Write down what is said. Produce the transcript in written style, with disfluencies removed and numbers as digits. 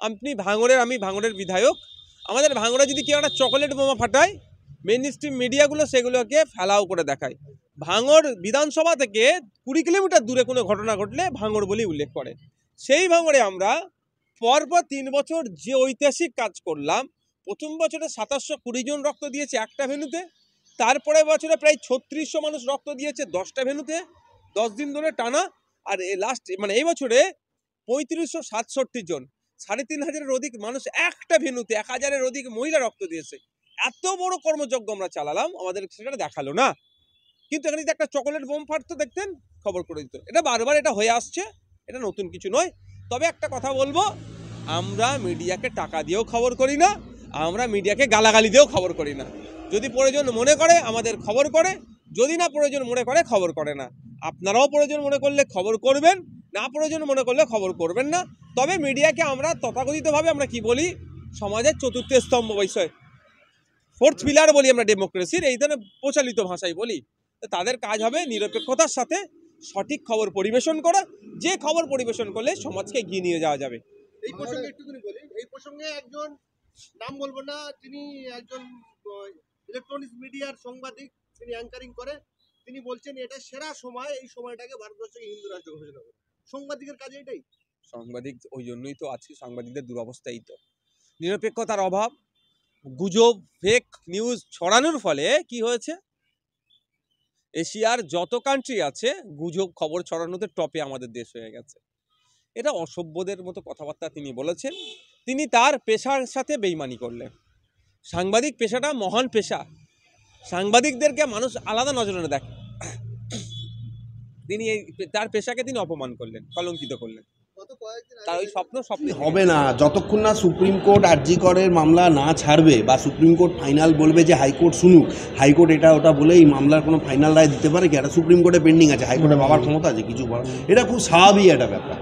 আপনি ভাঙড়ের, আমি ভাঙড়ের বিধায়ক, আমাদের ভাঙড়ে যদি কেউ একটা চকোলেট বোমা ফাটায়, মেন স্ট্রিম মিডিয়াগুলো সেগুলোকে ফেলাও করে দেখায়। ভাঙড় বিধানসভা থেকে 20 কিলোমিটার দূরে কোনো ঘটনা ঘটলে ভাঙড় বলেই উল্লেখ করে। সেই ভাঙড়ে আমরা পরপর 3 বছর যে ঐতিহাসিক কাজ করলাম, প্রথম বছরে 2720 জন রক্ত দিয়েছে একটা ভেন্যুতে, তারপরে বছরে প্রায় 3600 মানুষ রক্ত দিয়েছে 10টা ভেন্যুতে 10 দিন ধরে টানা। আর লাস্ট মানে এই বছরে 3567 জন, 3500-এর অধিক মানুষ একটা ভেন্যুতে, 1000-এর অধিক মহিলা রক্ত দিয়েছে। এত বড় কর্মযজ্ঞ আমরা চালালাম, আমাদের সেটা দেখালো না। কিন্তু এখানে যদি একটা চকোলেট বোম ফাটতো দেখতেন, খবর করে দিত। এটা বারবার এটা হয়ে আসছে, এটা নতুন কিছু নয়। তবে একটা কথা বলবো, আমরা মিডিয়াকে টাকা দিয়েও খবর করি না, আমরা মিডিয়াকে গালাগালি দিয়েও খবর করি না। যদি প্রয়োজন মনে করে আমাদের খবর করে, যদি না প্রয়োজন মনে করে খবর করে না। আপনারাও প্রয়োজন মনে করলে খবর করবেন, না প্রয়োজন মনে করলে খবর করবেন না। তবে মিডিয়াকে আমরা তথাকথিতভাবে আমরা কি বলি, সমাজের চতুর্থ স্তম্ভ বিষয়, 4th পিলার বলি আমরা ডেমোক্রেসির, এই ধরনের প্রচলিত ভাষায় বলি। তাদের কাজ হবে নিরপেক্ষতার সাথে সঠিক খবর পরিবেশন করা, যে খবর পরিবেশন করলে সমাজকে এগিয়ে নিয়ে যাওয়া যাবে। এই প্রসঙ্গে একটুখানি বলি, এই প্রসঙ্গে একজন, নাম বলবো না, তিনি একজন ইলেকট্রনিক্স মিডিয়ার সাংবাদিক, তিনি অ্যাঙ্কারিং করে, তিনি বলছেন এটা সেরা সময়, এই সময়টাকে ভারতবর্ষকে হিন্দু রাষ্ট্র ঘোষণা করে। সাংবাদিকের কাজ এটাই। সাংবাদিক ওই জন্যই তো আজকে সাংবাদিকদের দুরবস্থাই তো, নিরপেক্ষতার অভাব, গুজব ফেক নিউজ ছড়ানোর ফলে কি হয়েছে, এশিয়ার যত কান্ট্রি আছে গুজব খবর ছড়ানোতে টপে আমাদের দেশ হয়ে গেছে। এটা অসভ্যদের মতো কথাবার্তা তিনি বলেছেন। তিনি তার পেশার সাথে বেইমানি করলেন। সাংবাদিক পেশাটা মহান পেশা, সাংবাদিকদেরকে মানুষ আলাদা নজরে দেখে। তিনি এই তার পেশাকে তিনি অপমান করলেন, কলঙ্কিত করলেন। তার ওই স্বপ্ন হবে না যতক্ষণ না সুপ্রিম কোর্ট আরজি করের মামলা না ছাড়বে, বা সুপ্রিম কোর্ট ফাইনাল বলবে যে হাইকোর্ট শুনুক, হাইকোর্ট এটা ওটা বলে এই মামলার কোনো ফাইনাল রায় দিতে পারে কি? এটা সুপ্রিম কোর্টে পেন্ডিং আছে, হাইকোর্টে বাবার ক্ষমতা আছে কিছু বলার? এটা খুব স্বাভাবিক একটা ব্যাপার।